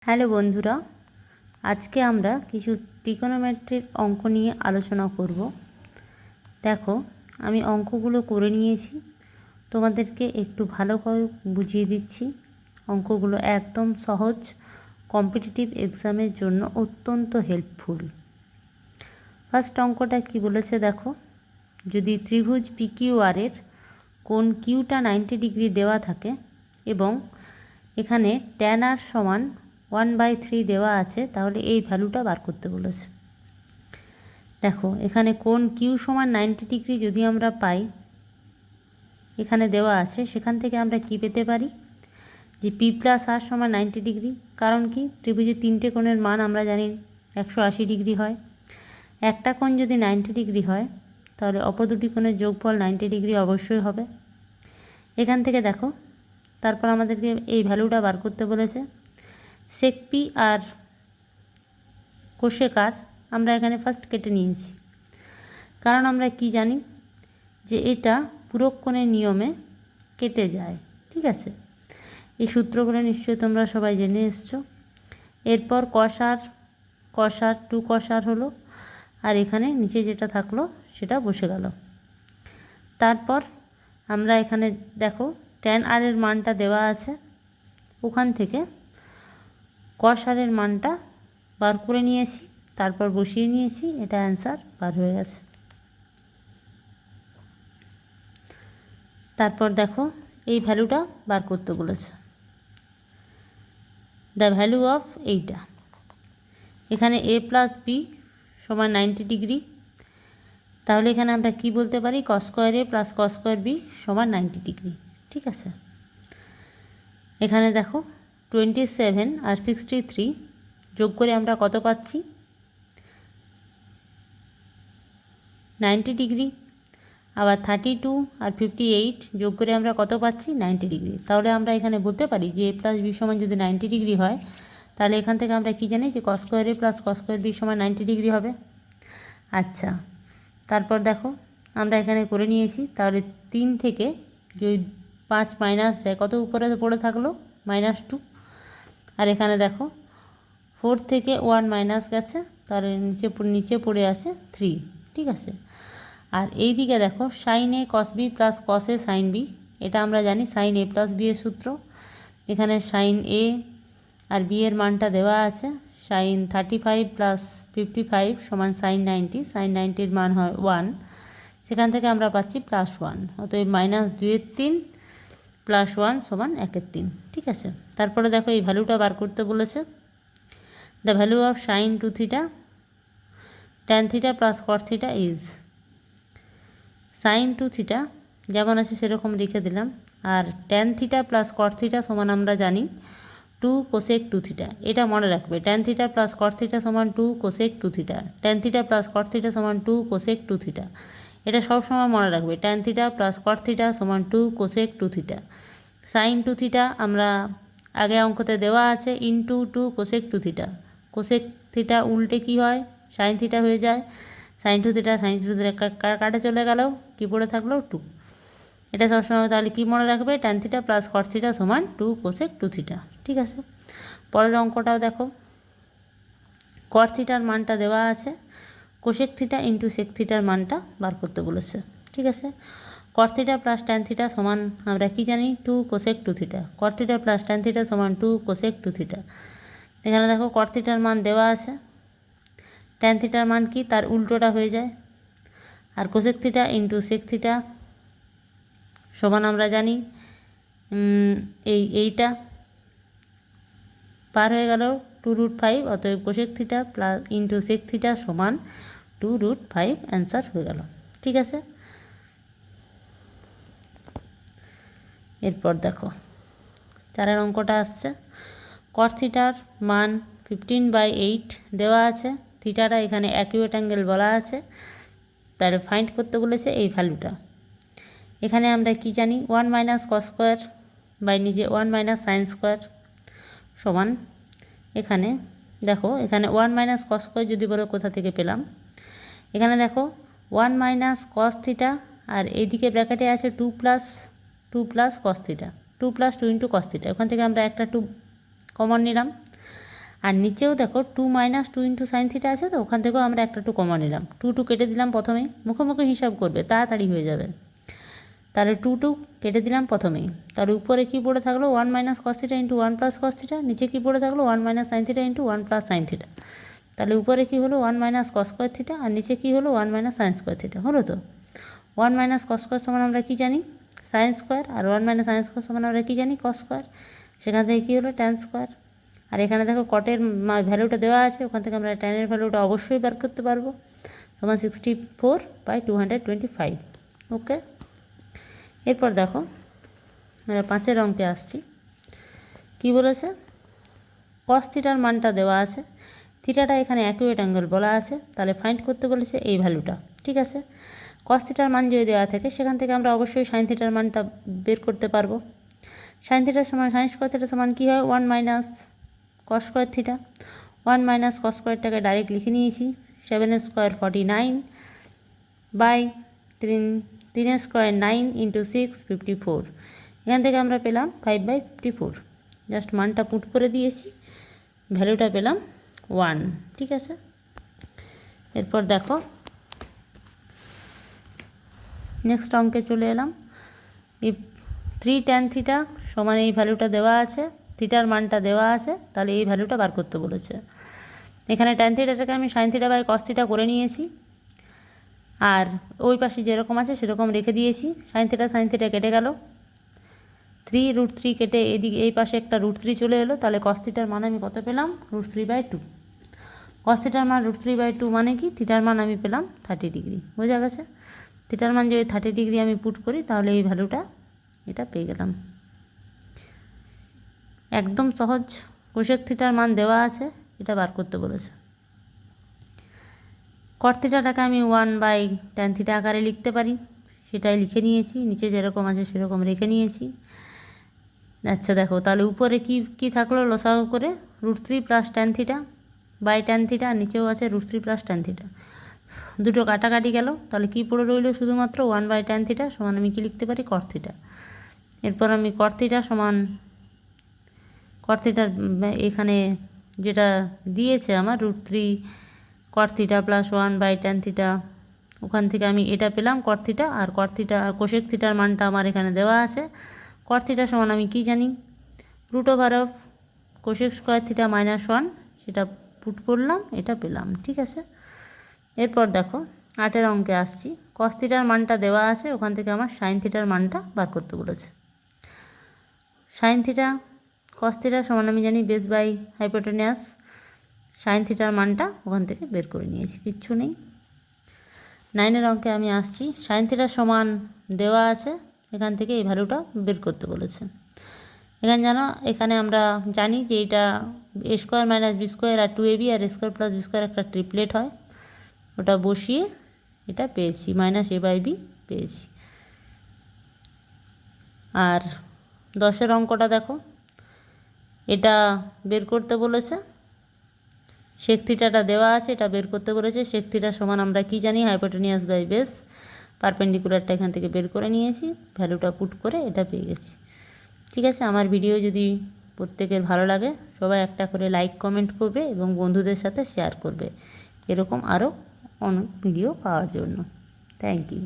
Hello বন্ধুরা, আজকে আমরা কিছু ত্রিকোণমিতির অঙ্ক নিয়ে আলোচনা করব। দেখো, আমি অঙ্কগুলো করে নিয়েছি, তোমাদেরকে একটু ভালোভাবে বুঝিয়ে দিচ্ছি। অঙ্কগুলো একদম সহজ, কম্পিটিটিভ এক্সামের জন্য অত্যন্ত হেল্পফুল। ফার্স্ট অঙ্কটা কি বলেছে দেখো, যদি ত্রিভুজ পিকিউআরের কোণ কিউটা 90 ডিগ্রি দেওয়া থাকে এবং এখানে tan r সমান 1/3 দেওয়া আছে, তাহলে এই ভ্যালুটা বার করতে বলেছে। দেখো, এখানে কোণ কিউ সমান 90 ডিগ্রি যদি আমরা পাই, এখানে দেওয়া আছে, সেখান থেকে আমরা কি পেতে পারি যে পি প্লাস আর সমান 90 ডিগ্রি। কারণ কি, ত্রিভুজের তিনটে কোণের মান আমরা জানি 180 ডিগ্রি হয়। একটা কোণ যদি 90 ডিগ্রি হয়, তাহলে অপর দুটি কোণের যোগফল 90 ডিগ্রি অবশ্যই হবে। এখান থেকে দেখো, তারপর আমাদেরকে এই ভ্যালুটা বার করতে বলেছে। সেক পি আর কোশেক আর আমরা এখানে ফার্স্ট কেটে নিয়েছি, কারণ আমরা কি জানি যে এটা পূরক কোণের নিয়মে কেটে যায়। ঠিক আছে, এই সূত্রগুলো নিশ্চয়ই তোমরা সবাই জেনে এসছো। এরপর কস আর 2 কস আর হলো, আর এখানে নিচে যেটা থাকলো সেটা বসে গেল। তারপর আমরা এখানে দেখো tan r এর মানটা দেওয়া আছে, ওখান থেকে কস আর এর মানটা বার করে নিয়েছি, তারপর বসিয়ে নিয়েছি, এটা অ্যান্সার বার হয়ে গেছে। তারপর দেখো, এই ভ্যালুটা বার করতে বলেছে, দ্য ভ্যালু অফ এইটা। এখানে a প্লাস বি সমান 90 ডিগ্রি, তাহলে এখানে আমরা কি বলতে পারি, কস স্কোয়ার এ প্লাস কস স্কোয়ার বি সমান 90 ডিগ্রি। ঠিক আছে, এখানে দেখো 27 আর 63 যোগ করে আমরা কত পাচ্ছি, 90 ডিগ্রি। আবার 32 আর 58 যোগ করে আমরা কত পাচ্ছি, 90 ডিগ্রি। তাহলে আমরা এখানে বলতে পারি যে a প্লাস বি সমান যদি 90 ডিগ্রি হয়, তাহলে এখান থেকে আমরা কি জানি যে কস স্কোয়ার এ প্লাস কস স্কোয়ার বি সমান 90 ডিগ্রি হবে। আচ্ছা, তারপর দেখো আমরা এখানে করে নিয়েছি, তাহলে 3 থেকে যদি 5 মাইনাস যায়, কত উপরে পড়ে থাকলো, -2। আর এখানে দেখো 4 থেকে 1 মাইনাস গেছে, তার নিচে পড়ে আছে 3। ঠিক আছে, আর এই দিকে দেখো সাইন এ কস বি প্লাস কস এ সাইন বি, এটা আমরা জানি সাইন এ প্লাস বি এর সূত্র। এখানে সাইন এ আর বি এর মানটা দেওয়া আছে, সাইন 35 প্লাস 55 সমান সাইন 90, সাইন 90-র মান হয় 1, সেখান থেকে আমরা পাচ্ছি +1। অতএব -2/3 + 1 সমান 1/3। ঠিক আছে, তারপরে দেখো এই ভ্যালুটা বার করতে বলেছে, the value of sine 2 theta tan theta plus cot theta is. Sine 2 theta যেমন আছে সেরকম লিখে দিলাম, আর tan theta plus cot theta সমান আমরা জানি 2 কোসেক 2 থিটা। এটা মনে রাখবে, tan theta plus cot theta সমান 2 cosec 2 theta, tan theta plus cot theta সমান 2 কোসেক 2 থিটা। এটা সব সময় মনে রাখবে, tan theta plus cot theta সমান 2 কোসেক 2 থিটা। সাইন 2 থিটা আমরা আগে অঙ্কতে দেওয়া আছে into 2 cosec 2 theta. Cosec theta উল্টে কি হয়, সাইন থিটা হয়ে যায়। সাইন 2 থিটা সাইন 2 থিটা কাটে চলে গেল, কি পড়ে থাকলো 2। এটা সবসময় তাহলে কি মনে রাখবে, tan theta plus cot theta সমান 2 কোসেক 2 থিটা। ঠিক আছে, পরের অঙ্কটাও দেখো, কট থিটার মানটা দেওয়া আছে, কোসেক থিটা ইন্টু সেক থিটার মানটা বার করতে বলেছে। ঠিক আছে, কট থিটা প্লাস tan থিটা সমান আমরা কি জানি 2 কোসেক 2 থিটা, কট থিটা প্লাস tan থিটা সমান 2 কোসেক 2 থিটা। এখানে দেখো কট থিটার মান দেওয়া আছে, tan থিটার মান কি তার উল্টোটা হয়ে যায়, আর cosec theta into sec theta সমান আমরা জানি এইটা পার হয়ে গেল 2√5। অতএব cosec theta plus into sec theta সমান 2√5, অ্যান্সার হয়ে গেল। ঠিক আছে, এরপর দেখো চারের অঙ্কটা আসছে, কট থিটার মান 15/8 দেওয়া আছে, থিটাটা এখানে অ্যাকিউরেট অ্যাঙ্গেল বলা আছে, তার ফাইন্ড করতে বলেছে এই ভ্যালুটা। এখানে আমরা কি জানি 1 মাইনাস কস স্কোয়ার বাই নিজে 1 মাইনাস সাইন স্কোয়ার সমান, এখানে দেখো এখানে 1 মাইনাস কস স্কোয়ার যদি বলো কোথা থেকে পেলাম, এখানে দেখো 1 মাইনাস কস থিটা আর এইদিকে ব্র্যাকেটে আছে 2 plus cos theta, 2 + 2 × cos theta. ওখান থেকে আমরা একটা 2 কমন নিলাম, আর নিচেও দেখো 2 মাইনাস 2 ইন্টু সাইন থিটা আছে, তো ওখান থেকেও আমরা একটা 2 কমন নিলাম, 2 কেটে দিলাম প্রথমেই, মুখে মুখে হিসাব করবে তাড়াতাড়ি হয়ে যাবে। তাহলে 2 কেটে দিলাম প্রথমেই, তাহলে উপরে কী পড়ে থাকলো 1 minus cos theta into 1 plus cos theta, নিচে কী পড়ে থাকলো 1 minus sine theta into 1 plus sine theta. তাহলে উপরে কী হলো 1 মাইনাস কস স্কোয়ার থিটা, আর নিচে কী হলো 1 মাইনাস সাইন স্কোয়ার থিটা, হলো তো। 1 মাইনাস কস স্কোয়ার সমান আমরা কী জানি সাইন স্কোয়ার, আর 1 মাইনাস সাইন স্কোয়ার সমান আমরা কী জানি কস স্কোয়ার, সেখান থেকে কী হলো ট্যান স্কোয়ার। আর এখানে দেখো কটের ভ্যালুটা দেওয়া আছে, ওখান থেকে আমরা ট্যানের ভ্যালুটা অবশ্যই বের করতে পারবো, সমান 64/225। ওকে, এরপর দেখো আমরা 5 অঙ্কে আসছি। কি বলেছে, কস থিটার মানটা দেওয়া আছে, থিটাটা এখানে অ্যাকুরেট অ্যাঙ্গেল বলা আছে, তাহলে ফাইন্ড করতে বলেছে এই ভ্যালুটা। ঠিক আছে, কস থিটার মান যদি দেওয়া থাকে সেখান থেকে আমরা অবশ্যই সাইন থিটার মানটা বের করতে পারবো। সাইন থিটার সমান সাইন স্কোয়ার থিটার সমান কী হয় 1 minus cos square theta, 1 minus cos স্কোয়ারটাকে ডাইরেক্ট লিখে নিয়েছি 7 স্কোয়ার 49 বাই 3 স্কোয়ার 9 ইন্টু 6 54। এখান থেকে আমরা পেলাম 5/54, জাস্ট মানটা পুট করে দিয়েছি, ভ্যালুটা পেলাম 1। ঠিক আছে, এরপর দেখো নেক্সট অঙ্কে চলে এলাম। এই 3 ট্যান থিটা সমান এই ভ্যালুটা দেওয়া আছে, থিটার মানটা দেওয়া আছে, তাহলে এই ভ্যালুটা বার করতে বলেছে। এখানে ট্যান থিটাটাকে আমি sine theta by cos theta করে নিয়েছি, আর ওই পাশে যেরকম আছে সেরকম রেখে দিয়েছি। সাইন থিটা কেটে গেল, 3√3 কেটে এদিকে এই পাশে একটা √3 চলে এলো, তাহলে কস থিটার মান আমি কত পেলাম √3/2। কস থিটার মান √3/2 মানে কি, থিটার মান আমি পেলাম 30 ডিগ্রি। বোঝা গেছে, থিটার মান যদি 30 ডিগ্রি আমি পুট করি তাহলে এই ভ্যালুটা এটা পেয়ে গেলাম। একদম সহজ, কোসেক থিটার মান দেওয়া আছে, এটা বার করতে বলেছে। কট থিটাটাকে আমি 1/tan থিটা আকারে লিখতে পারি, সেটাই লিখে নিয়েছি, নিচে যেরকম আছে সেরকম রেখে নিয়েছি। আচ্ছা দেখো, তাহলে উপরে কি থাকলো লসাগু করে √3 plus tan theta by tan theta, নিচেও আছে √3 প্লাস ট্যান থিটা, দুটো কাটাকাটি গেল, তাহলে কি পড়ে রইল শুধুমাত্র 1/tan থিটা সমান আমি কি লিখতে পারি কট থিটা। এরপর আমি কট থিটা সমান কট থিটার এখানে যেটা দিয়েছে আমার √3 কট থিটা প্লাস 1/tan থিটা, ওখান থেকে আমি এটা পেলাম কট থিটা, আর কট থিটা আর কোসেক থিটার মানটা আমার এখানে দেওয়া আছে। কট থিটা সমান আমি কি জানি √of কোসেক স্কোয়ার থিটা -1, সেটা পুট করলাম, এটা পেলাম। ঠিক আছে, এরপর দেখো 8 অঙ্কে আসছি। কস থিটার মানটা দেওয়া আছে, ওখান থেকে আমার সাইন থিটার মানটা বার করতে বলেছে। সাইন থিটা কস থিটা সমান আমি জানি বেস বাই হাইপোটেনিয়াস, সাইন থিটার মানটা ওখান থেকে বের করে নিয়েছি, কিচ্ছু নেই। 9 অঙ্কে আমি আসছি। সাইন থিটার সমান দেওয়া আছে, এখান থেকে এই ভ্যালুটা বের করতে বলেছে। এখানে আমরা জানি যে এটা a² - b² আর 2ab আর a² + b² একটা ট্রিপলেট হয়, ওটা বসিয়ে এটা পেয়েছি -a/b পেয়েছি। আর 10 অঙ্কটা দেখো, এটা বের করতে বলেছে, সেক থিটাটা দেওয়া আছে, এটা বের করতে বলেছে। সেক থিটার সমান আমরা কি জানি হাইপোটেনিয়াস বাই বেস, পারপেন্ডিকুলারটা এখান থেকে বের করে নিয়েছি, ভ্যালুটা পুট করে এটা পেয়ে গেছি। ঠিক আছে, আমার ভিডিও যদি প্রত্যেকের ভালো লাগে সবাই একটা করে লাইক কমেন্ট করবে এবং বন্ধুদের সাথে শেয়ার করবে, এরকম আরও অনেক ভিডিও পাওয়ার জন্য। Thank you.